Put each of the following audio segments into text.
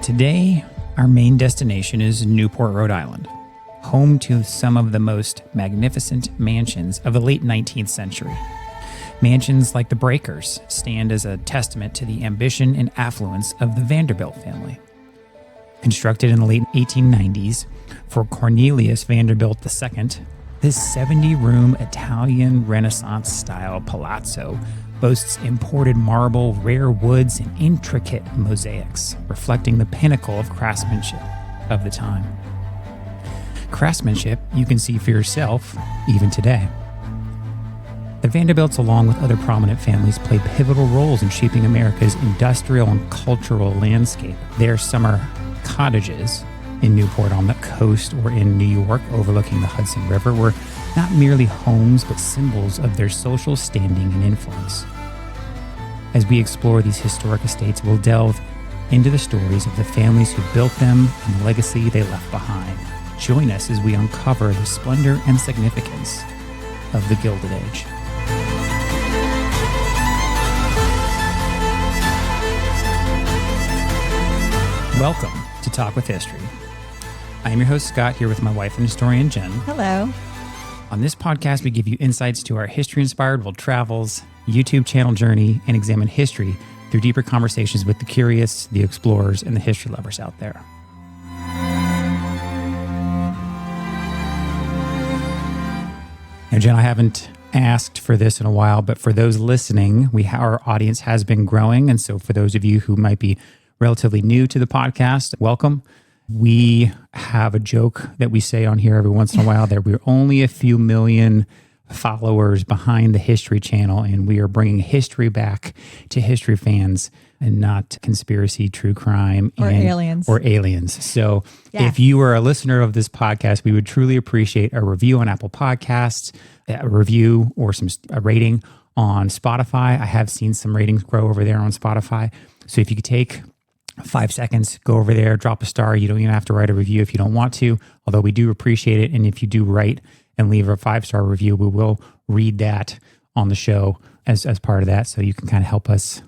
Today, our main destination is Newport, Rhode Island, home to some of the most magnificent mansions of the late 19th century. Mansions like the Breakers stand as a testament to the ambition and affluence of the Vanderbilt family. Constructed in the late 1890s for Cornelius Vanderbilt II, this 70-room Italian Renaissance-style palazzo boasts imported marble, rare woods, and intricate mosaics, reflecting the pinnacle of craftsmanship of the time. Craftsmanship you can see for yourself even today. The Vanderbilts, along with other prominent families, played pivotal roles in shaping America's industrial and cultural landscape. Their summer cottages in Newport on the coast or in New York overlooking the Hudson River were not merely homes but symbols of their social standing and influence. As we explore these historic estates, we'll delve into the stories of the families who built them and the legacy they left behind. Join us as we uncover the splendor and significance of the Gilded Age. Welcome to Talk with History. I am your host, Scott, here with my wife and historian, Jen. Hello. On this podcast, we give you insights to our history-inspired world travels, YouTube channel journey, and examine history through deeper conversations with the curious, the explorers, and the history lovers out there. Now, Jen, I haven't asked for this in a while, but for those listening, our audience has been growing. And so for those of you who might be relatively new to the podcast, welcome. We have a joke that we say on here every once in a while that we're only a few million followers behind the History Channel, and we are bringing history back to history fans and not conspiracy, true crime, or aliens. So if you are a listener of this podcast, we would truly appreciate a review on Apple Podcasts, a review or a rating on Spotify. I have seen some ratings grow over there on Spotify. So if you could take 5 seconds, go over there, drop a star. You don't even have to write a review if you don't want to, although we do appreciate it. And if you do write and leave a 5-star review, we will read that on the show as part of that. So you can kind of help us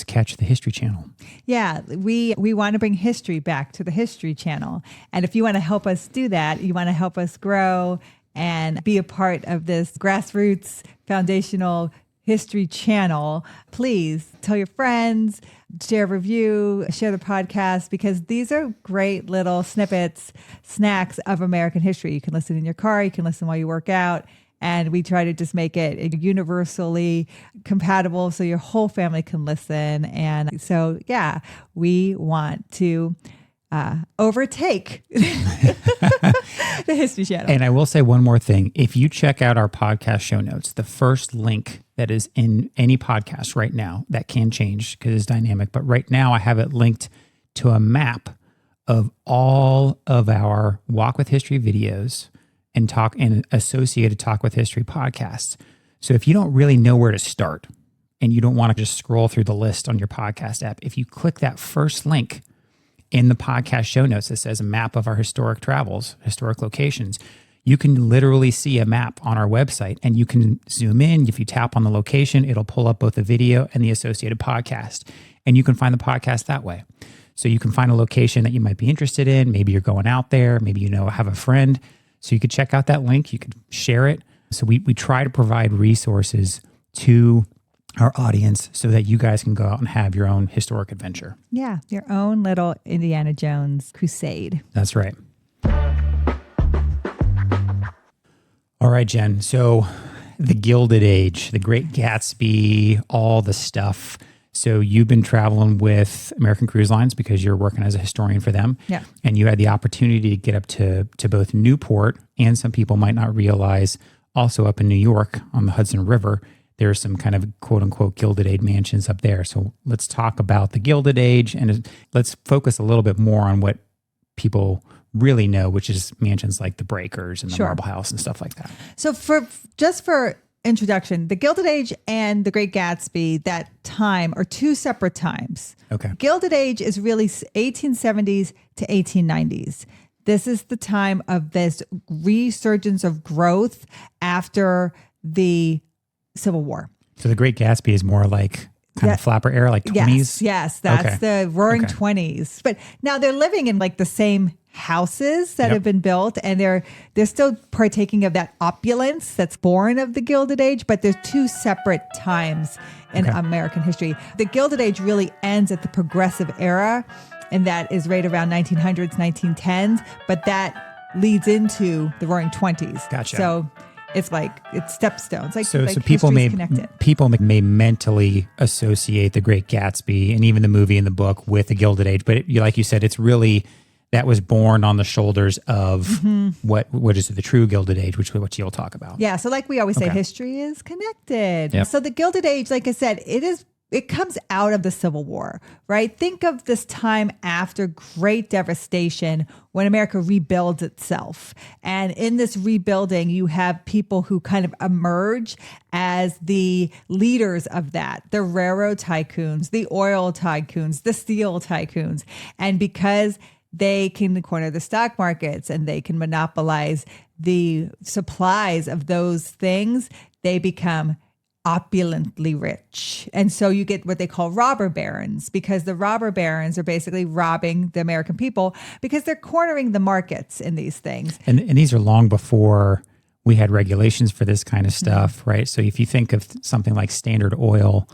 catch the History Channel. Yeah, we want to bring history back to the History Channel. And if you want to help us do that, you want to help us grow and be a part of this grassroots foundational History Channel, please tell your friends, share a review, share the podcast, because these are great little snippets, snacks of American history. You can listen in your car, you can listen while you work out, and we try to just make it universally compatible so your whole family can listen. And so, yeah, we want to overtake the History Channel. And I will say one more thing. If you check out our podcast show notes, the first link that is in any podcast right now, that can change because it's dynamic, but right now I have it linked to a map of all of our Walk with History videos and associated Talk with History podcasts. So if you don't really know where to start and you don't want to just scroll through the list on your podcast app, if you click that first link in the podcast show notes that says a map of our historic travels, historic locations, you can literally see a map on our website and you can zoom in. If you tap on the location, it'll pull up both the video and the associated podcast, and you can find the podcast that way. So you can find a location that you might be interested in. Maybe you're going out there, maybe have a friend. So you could check out that link, you could share it. So we try to provide resources to our audience so that you guys can go out and have your own historic adventure. Yeah, your own little Indiana Jones crusade. That's right. All right, Jen. So the Gilded Age, the Great Gatsby, all the stuff. So you've been traveling with American Cruise Lines because you're working as a historian for them. Yeah. And you had the opportunity to get up to both Newport, and some people might not realize also up in New York on the Hudson River, there are some kind of quote unquote Gilded Age mansions up there. So let's talk about the Gilded Age, and let's focus a little bit more on what people really know, which is mansions like the Breakers and the Marble House and stuff like that. So for introduction, the Gilded Age and the Great Gatsby, that time are two separate times. Okay. Gilded Age is really 1870s to 1890s. This is the time of this resurgence of growth after the Civil War. So the Great Gatsby is more like kind of flapper era, like 20s? Yes, that's the Roaring Okay. 20s. But now they're living in like the same houses that have been built, and they're still partaking of that opulence that's born of the Gilded Age, but they're two separate times in American history. The Gilded Age really ends at the Progressive Era, and that is right around 1900s, 1910s, but that leads into the Roaring 20s. Gotcha. So it's like, it's stepstones. Like, So like people may connected. may mentally associate the Great Gatsby and even the movie and the book with the Gilded Age, but like you said, it's really that was born on the shoulders of what is the true Gilded Age, which is what you'll talk about. Yeah. So like we always say, history is connected. Yep. So the Gilded Age, like I said, it comes out of the Civil War, right? Think of this time after great devastation when America rebuilds itself. And in this rebuilding, you have people who kind of emerge as the leaders of that, the railroad tycoons, the oil tycoons, the steel tycoons. And because they can corner the stock markets and they can monopolize the supplies of those things, they become opulently rich. And so you get what they call robber barons, because the robber barons are basically robbing the American people because they're cornering the markets in these things. And these are long before we had regulations for this kind of stuff, right? So if you think of something like Standard Oil,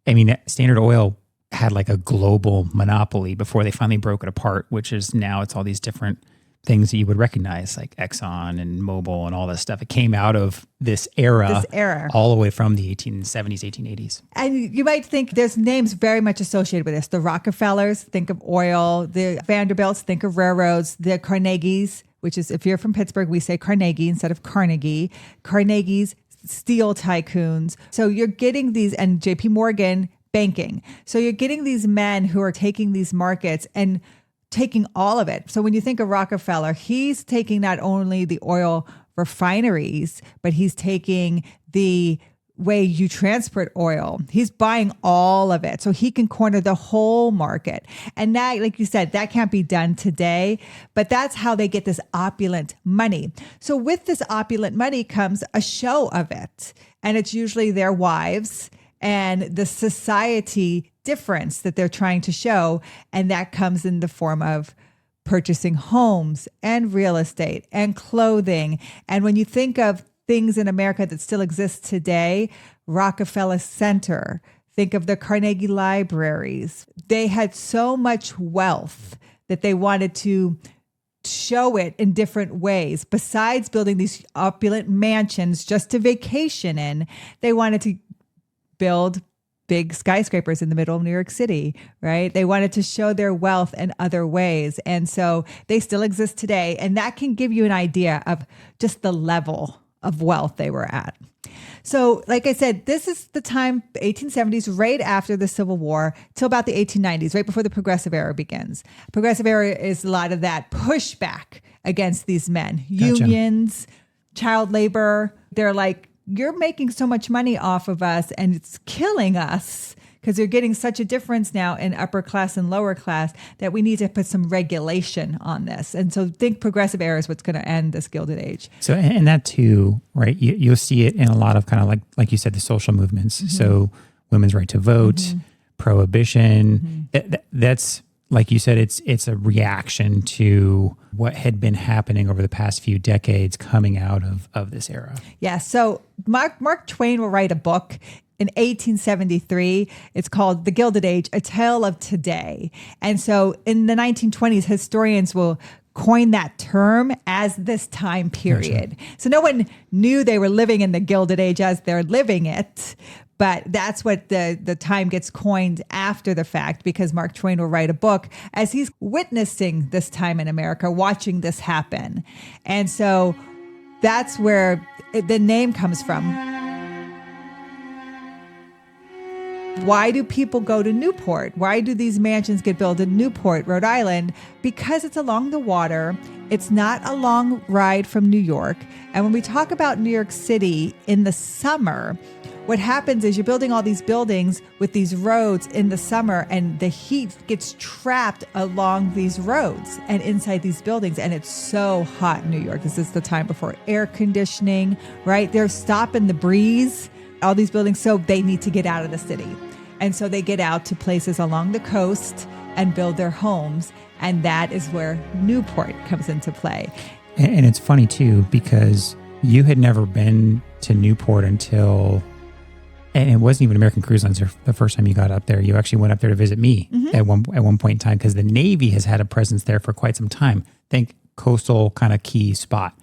I mean, Standard Oil had like a global monopoly before they finally broke it apart, which is now it's all these different things that you would recognize, like Exxon and Mobil and all this stuff. It came out of this era all the way from the 1870s, 1880s. And you might think there's names very much associated with this. The Rockefellers, think of oil. The Vanderbilts, think of railroads. The Carnegies, which is, if you're from Pittsburgh, we say Carnegie instead of Carnegie. Carnegie's, steel tycoons. So you're getting these, and JP Morgan, banking. So you're getting these men who are taking these markets and taking all of it. So when you think of Rockefeller, he's taking not only the oil refineries, but he's taking the way you transport oil. He's buying all of it. So he can corner the whole market. And that, like you said, that can't be done today, but that's how they get this opulent money. So with this opulent money comes a show of it. And it's usually their wives and the society difference that they're trying to show. And that comes in the form of purchasing homes and real estate and clothing. And when you think of things in America that still exist today, Rockefeller Center, think of the Carnegie Libraries. They had so much wealth that they wanted to show it in different ways. Besides building these opulent mansions just to vacation in, they wanted to build big skyscrapers in the middle of New York City, right? They wanted to show their wealth in other ways. And so they still exist today. And that can give you an idea of just the level of wealth they were at. So like I said, this is the time, 1870s, right after the Civil War, till about the 1890s, right before the Progressive Era begins. Progressive Era is a lot of that pushback against these men. Gotcha. Unions, child labor. They're like, you're making so much money off of us and it's killing us because you're getting such a difference now in upper class and lower class that we need to put some regulation on this. And so think Progressive Era is what's going to end this Gilded Age. So, and that too, right? You'll see it in a lot of kind of like you said, the social movements. Mm-hmm. So women's right to vote, mm-hmm. prohibition, mm-hmm. That's, like you said, it's a reaction to what had been happening over the past few decades coming out of this era. Yeah. So Mark Twain will write a book in 1873. It's called The Gilded Age, A Tale of Today. And so in the 1920s, historians will coin that term as this time period. Gotcha. So no one knew they were living in the Gilded Age as they're living it. But that's what the time gets coined after the fact, because Mark Twain will write a book as he's witnessing this time in America, watching this happen. And so that's where the name comes from. Why do people go to Newport? Why do these mansions get built in Newport, Rhode Island? Because it's along the water. It's not a long ride from New York. And when we talk about New York City in the summer, what happens is you're building all these buildings with these roads in the summer, and the heat gets trapped along these roads and inside these buildings. And it's so hot in New York. This is the time before air conditioning, right? They're stopping the breeze, all these buildings. So they need to get out of the city. And so they get out to places along the coast and build their homes. And that is where Newport comes into play. And it's funny too, because you had never been to Newport until, and it wasn't even American Cruise Lines the first time you got up there. You actually went up there to visit me at one point in time, because the Navy has had a presence there for quite some time. Think coastal kind of key spot.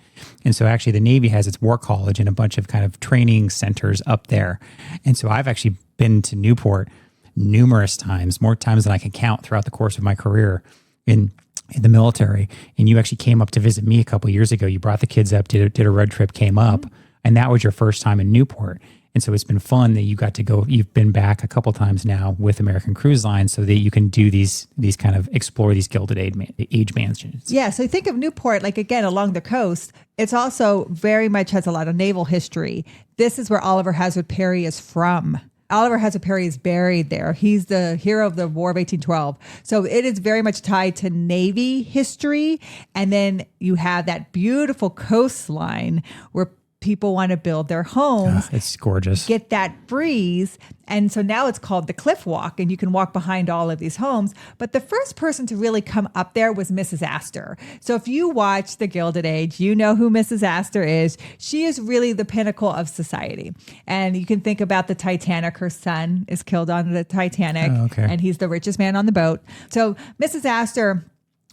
And so actually the Navy has its War College and a bunch of kind of training centers up there. And so I've actually been to Newport numerous times, more times than I can count throughout the course of my career in the military. And you actually came up to visit me a couple of years ago. You brought the kids up, did a road trip, came up, and that was your first time in Newport. And so it's been fun that you got to go. You've been back a couple times now with American Cruise Line, so that you can do these kind of explore these Gilded Age mansions. Yeah. So think of Newport, like again, along the coast. It's also very much has a lot of naval history. This is where Oliver Hazard Perry is from. Oliver Hazard Perry is buried there. He's the hero of the War of 1812. So it is very much tied to Navy history. And then you have that beautiful coastline where people want to build their homes. It's gorgeous. Get that breeze. And so now it's called the Cliff Walk, and you can walk behind all of these homes. But the first person to really come up there was Mrs. Astor. So if you watch The Gilded Age, you know who Mrs. Astor is. She is really the pinnacle of society. And you can think about the Titanic. Her son is killed on the Titanic, and he's the richest man on the boat. So Mrs. Astor,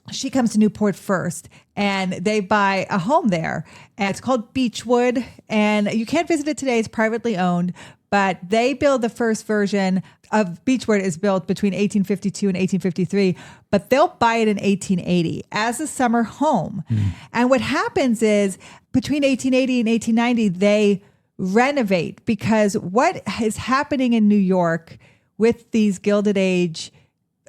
she comes to Newport first, and they buy a home there. And it's called Beechwood, and you can't visit it today. It's privately owned, but they build the first version of Beechwood is built between 1852 and 1853, but they'll buy it in 1880 as a summer home. And what happens is between 1880 and 1890, they renovate, because what is happening in New York with these Gilded Age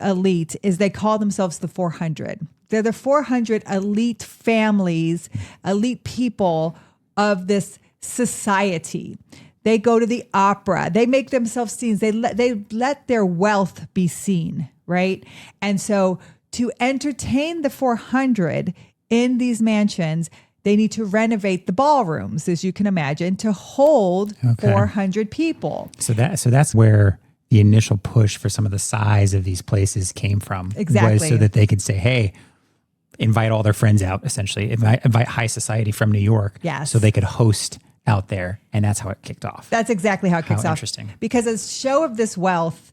elite is they call themselves the 400. They're the 400 elite families, elite people of this society. They go to the opera. They make themselves seen. They let their wealth be seen, right? And so to entertain the 400 in these mansions, they need to renovate the ballrooms, as you can imagine, to hold 400 people. So that's where the initial push for some of the size of these places came from. Exactly. Was so that they could say, hey, invite all their friends out, essentially. Invite high society from New York. Yes. So they could host out there. And that's how it kicked off. That's exactly how it kicks off. Interesting. Because as a show of this wealth,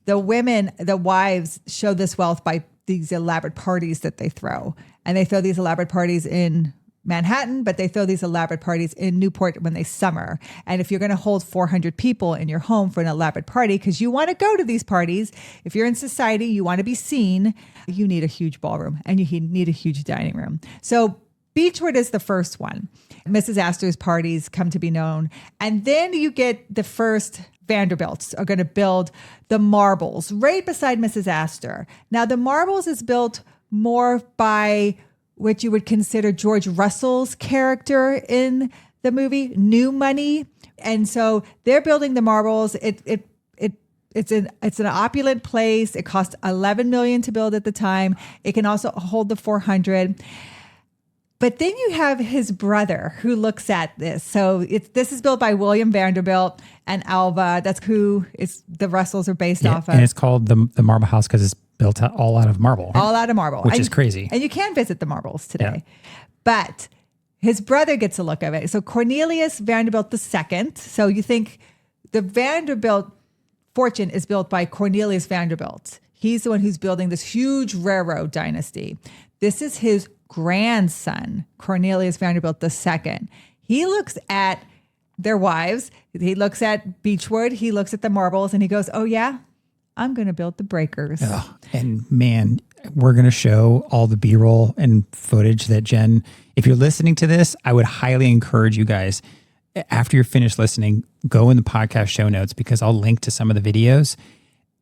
the women, the wives, show this wealth by these elaborate parties that they throw. And they throw these elaborate parties in Manhattan, but they throw these elaborate parties in Newport when they summer. And if you're going to hold 400 people in your home for an elaborate party, because you want to go to these parties, if you're in society, you want to be seen, you need a huge ballroom and you need a huge dining room. So Beechwood is the first one. Mrs. Astor's parties come to be known. And then you get the first Vanderbilts are going to build the Marbles right beside Mrs. Astor. Now, the Marbles is built more by what you would consider George Russell's character in the movie, New Money. And so they're building the Marbles. It's an opulent place. It cost $11 million to build at the time. It can also hold the 400. But then you have his brother who looks at this. So this is built by William Vanderbilt and Alva. That's who the Russells are based off of. And it's called the Marble House because it's built all out of marble. All out of marble. Which is crazy. And you can visit the Marbles today. Yeah. But his brother gets a look of it. So Cornelius Vanderbilt II. So you think the Vanderbilt fortune is built by Cornelius Vanderbilt. He's the one who's building this huge railroad dynasty. This is his grandson, Cornelius Vanderbilt II. He looks at their wives. He looks at Beechwood. He looks at the Marbles and he goes, oh yeah, I'm going to build the Breakers. Oh, and man, we're going to show all the B-roll and footage that Jen, if you're listening to this, I would highly encourage you guys, after you're finished listening, go in the podcast show notes because I'll link to some of the videos.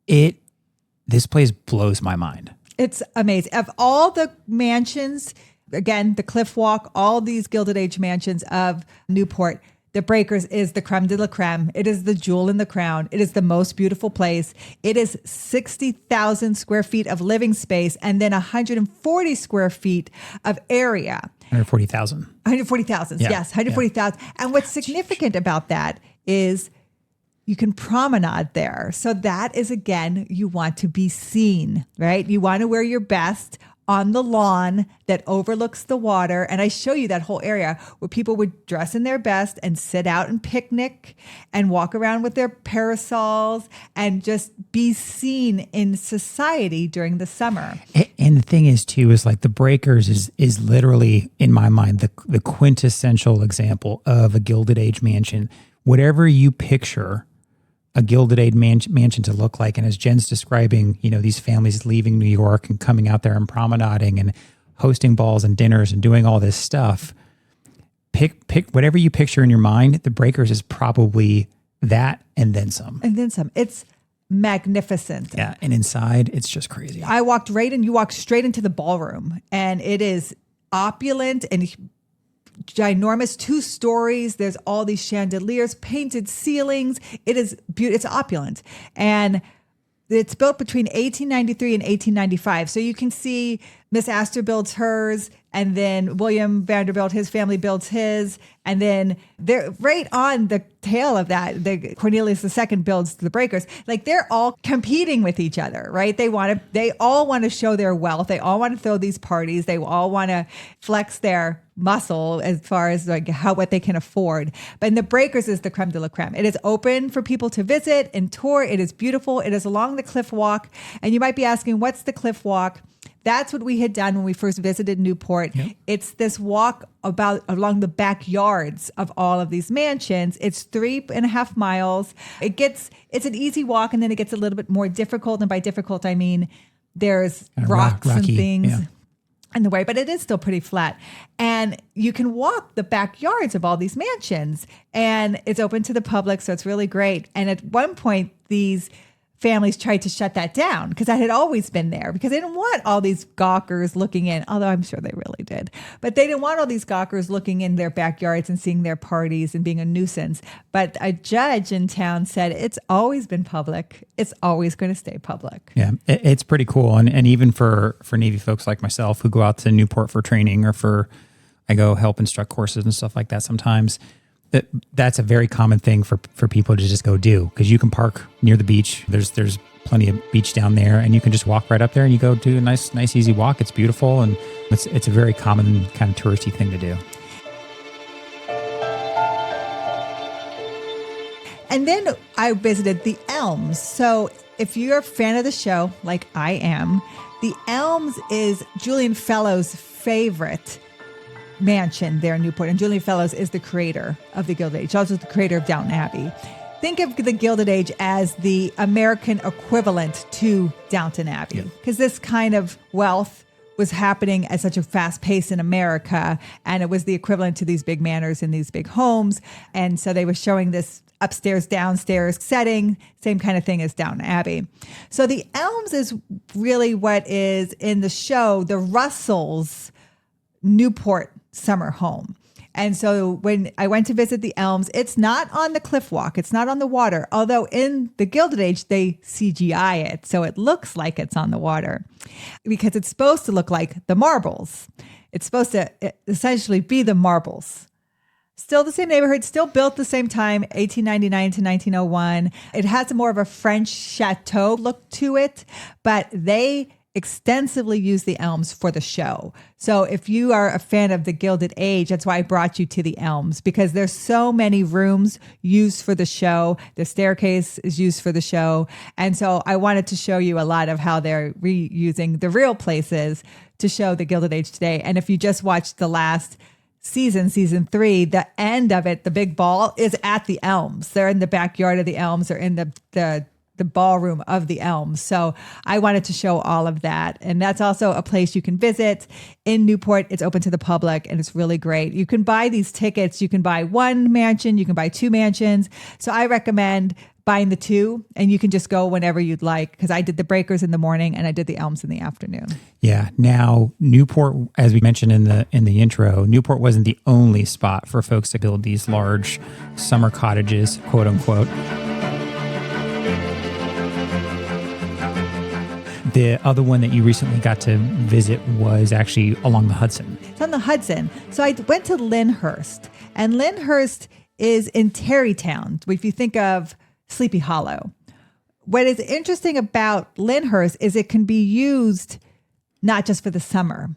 This place blows my mind. It's amazing. Of all the mansions, again, the Cliff Walk, all these Gilded Age mansions of Newport, the Breakers is the creme de la creme. It is the jewel in the crown. It is the most beautiful place. It is 60,000 square feet of living space and then 140 square feet of area. 140,000. 140,000, yes, 140,000. And what's significant about that is You can promenade there. So that is, again, you want to be seen, right? You want to wear your best on the lawn that overlooks the water. And I show you that whole area where people would dress in their best and sit out and picnic and walk around with their parasols and just be seen in society during the summer. And the thing is, too, is like the Breakers is literally, in my mind, the quintessential example of a Gilded Age mansion. Whatever you picture a Gilded Age mansion to look like. And as Jen's describing, these families leaving New York and coming out there and promenading and hosting balls and dinners and doing all this stuff, pick whatever you picture in your mind. The Breakers is probably that and then some. And then some. It's magnificent. Yeah. And inside, it's just crazy. I walked you walk straight into the ballroom, and it is opulent and ginormous, 2 stories. There's all these chandeliers, painted ceilings. It is beautiful. It's opulent. And it's built between 1893 and 1895. So you can see Miss Astor builds hers, and then William Vanderbilt, his family builds his. And then they're right on the tail of that. The Cornelius II builds the Breakers. Like, they're all competing with each other, right? They all want to show their wealth. They all want to throw these parties. They all want to flex their muscle as far as like what they can afford. But in the Breakers is the creme de la creme. It is open for people to visit and tour. It is beautiful. It is along the cliff walk. And you might be asking, what's the cliff walk? That's what we had done when we first visited Newport. Yep. It's this walk along the backyards of all of these mansions. It's 3.5 miles. It's an easy walk, and then it gets a little bit more difficult. And by difficult, I mean there's rocks rocky, and things in the way, but it is still pretty flat. And you can walk the backyards of all these mansions, and it's open to the public, so it's really great. And at one point, these families tried to shut that down because that had always been there, because they didn't want all these gawkers looking in, although I'm sure they really did. But they didn't want all these gawkers looking in their backyards and seeing their parties and being a nuisance. But a judge in town said it's always been public. It's always going to stay public. Yeah, it's pretty cool. And even for Navy folks like myself who go out to Newport for training, or I go help instruct courses and stuff like that sometimes, that's a very common thing for people to just go do, because you can park near the beach. There's plenty of beach down there, and you can just walk right up there and you go do a nice easy walk. It's beautiful, and it's a very common kind of touristy thing to do. And then I visited the Elms. So if you're a fan of the show, like I am, the Elms is Julian Fellowes' favorite mansion there in Newport. And Julian Fellowes is the creator of the Gilded Age, also the creator of Downton Abbey. Think of the Gilded Age as the American equivalent to Downton Abbey, because this kind of wealth was happening at such a fast pace in America, and it was the equivalent to these big manors and these big homes. And so they were showing this upstairs, downstairs setting, same kind of thing as Downton Abbey. So the Elms is really what is in the show, the Russells' Newport summer home. And so when I went to visit the Elms, it's not on the cliff walk. It's not on the water. Although in the Gilded Age, they CGI it. So it looks like it's on the water, because it's supposed to look like the marbles. It's supposed to essentially be the marbles. Still the same neighborhood, still built the same time, 1899 to 1901. It has more of a French chateau look to it, but they extensively use the Elms for the show. So if you are a fan of the Gilded Age, that's why I brought you to the Elms, because there's so many rooms used for the show. The staircase is used for the show. And so I wanted to show you a lot of how they're reusing the real places to show the Gilded Age today. And if you just watched the last season 3, the end of it, the big ball is at the Elms. They're in the backyard of the Elms, or in the ballroom of the Elms. So I wanted to show all of that. And that's also a place you can visit in Newport. It's open to the public, and it's really great. You can buy these tickets. You can buy one mansion. You can buy 2 mansions. So I recommend buying the 2, and you can just go whenever you'd like, because I did the Breakers in the morning and I did the Elms in the afternoon. Yeah. Now, Newport, as we mentioned in the intro, Newport wasn't the only spot for folks to build these large summer cottages, quote unquote. The other one that you recently got to visit was actually along the Hudson. It's on the Hudson. So I went to Lyndhurst, and Lyndhurst is in Tarrytown. If you think of Sleepy Hollow. What is interesting about Lyndhurst is it can be used not just for the summer,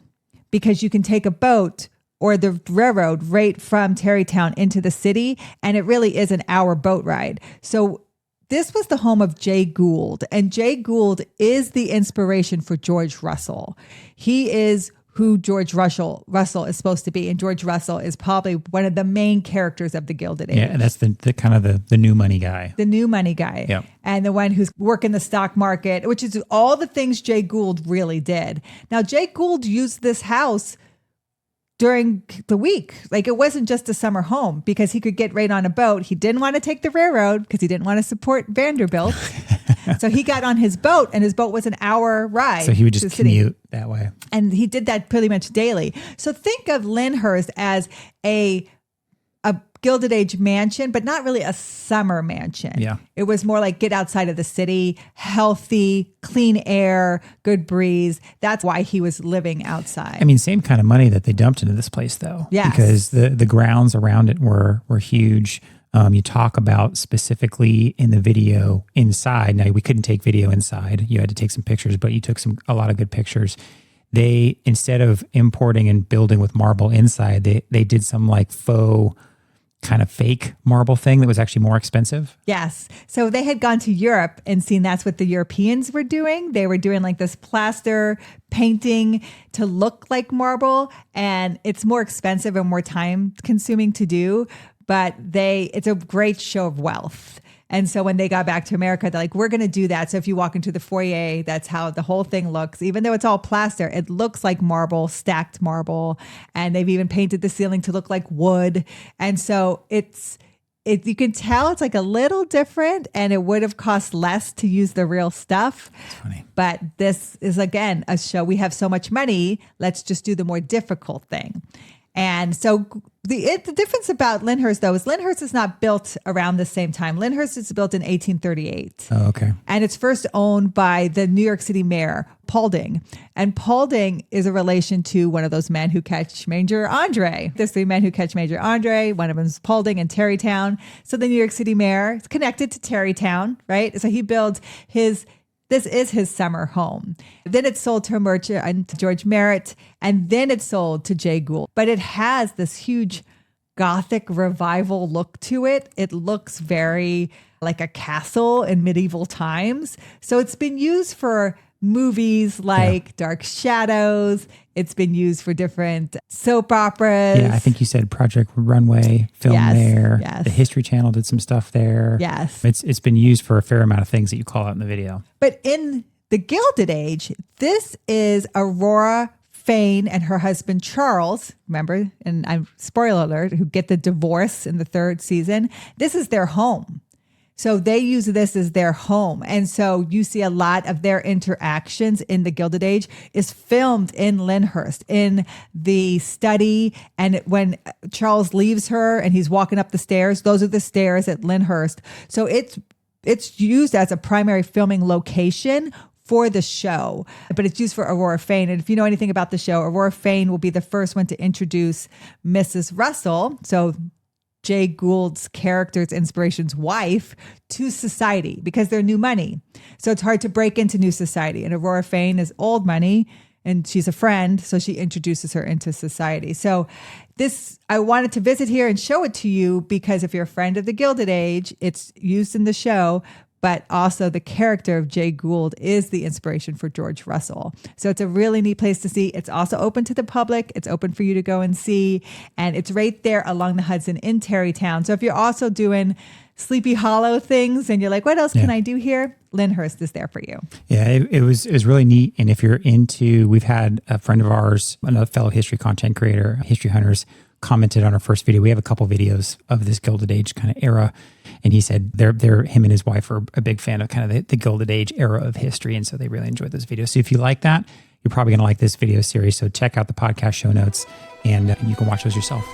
because you can take a boat or the railroad right from Tarrytown into the city, and it really is an hour boat ride. So this was the home of Jay Gould, and Jay Gould is the inspiration for George Russell. He is who George Russell is supposed to be, and George Russell is probably one of the main characters of the Gilded Age. Yeah, that's the kind of the new money guy. The new money guy. Yeah. And the one who's working the stock market, which is all the things Jay Gould really did. Now, Jay Gould used this house during the week. Like, it wasn't just a summer home because he could get right on a boat. He didn't want to take the railroad because he didn't want to support Vanderbilt. So he got on his boat, and his boat was an hour ride. So he would just commute that way. And he did that pretty much daily. So think of Lyndhurst as a Gilded Age mansion, but not really a summer mansion. Yeah. It was more like get outside of the city, healthy, clean air, good breeze. That's why he was living outside. I mean, same kind of money that they dumped into this place, though. Yes. Because the grounds around it were huge. You talk about specifically in the video inside. Now, we couldn't take video inside. You had to take some pictures, but you took a lot of good pictures. They, instead of importing and building with marble inside, they did some like faux kind of fake marble thing that was actually more expensive. Yes. So they had gone to Europe and seen that's what the Europeans were doing. They were doing like this plaster painting to look like marble, and it's more expensive and more time consuming to do, but it's a great show of wealth. And so when they got back to America, they're like, we're going to do that. So if you walk into the foyer, that's how the whole thing looks. Even though it's all plaster, it looks like marble, stacked marble. And they've even painted the ceiling to look like wood. And so you can tell it's like a little different, and it would have cost less to use the real stuff. That's funny. But this is, again, a show. We have so much money. Let's just do the more difficult thing. And so the difference about Lyndhurst, though, is Lyndhurst is not built around the same time. Lyndhurst is built in 1838. Oh, okay. And it's first owned by the New York City mayor, Paulding. And Paulding is a relation to one of those men who catch Major Andre. There's three men who catch Major Andre. One of them is Paulding in Tarrytown. So the New York City mayor is connected to Tarrytown, right? So he builds this is his summer home. Then it's sold to a merchant and to George Merritt, and then it's sold to Jay Gould. But it has this huge Gothic revival look to it. It looks very like a castle in medieval times. So it's been used for movies like Dark Shadows. It's been used for different soap operas. Yeah, I think you said Project Runway filmed there. Yes. The History Channel did some stuff there. Yes. It's been used for a fair amount of things that you call out in the video. But in the Gilded Age, this is Aurora Fane and her husband Charles, remember, and I'm spoiler alert, who get the divorce in the third season. This is their home. So they use this as their home. And so you see a lot of their interactions in the Gilded Age is filmed in Lyndhurst, in the study. And when Charles leaves her and he's walking up the stairs, those are the stairs at Lyndhurst. So it's used as a primary filming location for the show, but it's used for Aurora Fane. And if you know anything about the show, Aurora Fane will be the first one to introduce Mrs. Russell. So Jay Gould's character's inspiration's wife to society because they're new money. So it's hard to break into new society. And Aurora Fane is old money and she's a friend. So she introduces her into society. So I wanted to visit here and show it to you because if you're a friend of the Gilded Age, it's used in the show, but also the character of Jay Gould is the inspiration for George Russell. So it's a really neat place to see. It's also open to the public. It's open for you to go and see. And it's right there along the Hudson in Tarrytown. So if you're also doing Sleepy Hollow things and you're like, what else can I do here? Lyndhurst is there for you. Yeah, it was really neat. And if you're we've had a friend of ours, another fellow history content creator, History Hunters, commented on our first video. We have a couple videos of this Gilded Age kind of era. And he said him and his wife are a big fan of kind of the Gilded Age era of history. And so they really enjoyed this video. So if you like that, you're probably going to like this video series. So check out the podcast show notes and you can watch those yourself.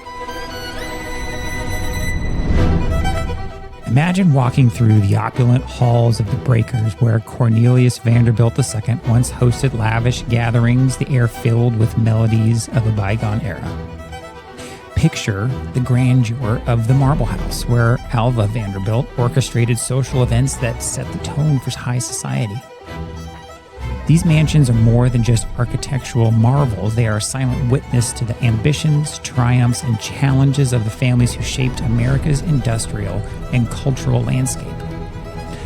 Imagine walking through the opulent halls of the Breakers where Cornelius Vanderbilt II once hosted lavish gatherings, the air filled with melodies of a bygone era. picture the grandeur of the Marble House, where Alva Vanderbilt orchestrated social events that set the tone for high society. These mansions are more than just architectural marvels. They are a silent witness to the ambitions, triumphs, and challenges of the families who shaped America's industrial and cultural landscape.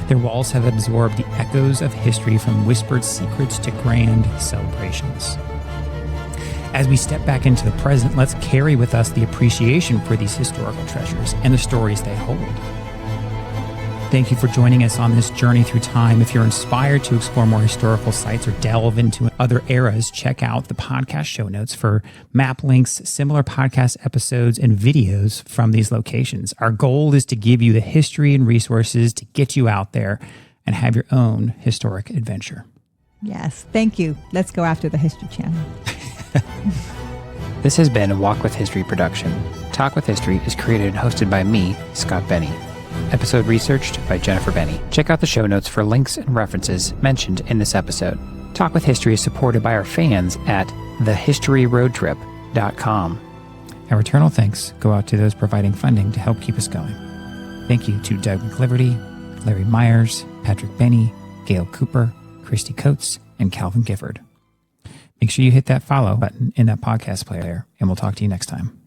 Their walls have absorbed the echoes of history, from whispered secrets to grand celebrations. As we step back into the present, let's carry with us the appreciation for these historical treasures and the stories they hold. Thank you for joining us on this journey through time. If you're inspired to explore more historical sites or delve into other eras, check out the podcast show notes for map links, similar podcast episodes, and videos from these locations. Our goal is to give you the history and resources to get you out there and have your own historic adventure. Yes, thank you. Let's go after the History Channel. This has been a Walk with History production. Talk with History is created and hosted by me, Scott Benny. Episode researched by Jennifer Benny. Check out the show notes for links and references mentioned in this episode. Talk with History is supported by our fans at thehistoryroadtrip.com. Our eternal thanks go out to those providing funding to help keep us going. Thank you to Doug McLiverty, Larry Myers, Patrick Benny, Gail Cooper, Christy Coates, and Calvin Gifford. Make sure you hit that follow button in that podcast player, and we'll talk to you next time.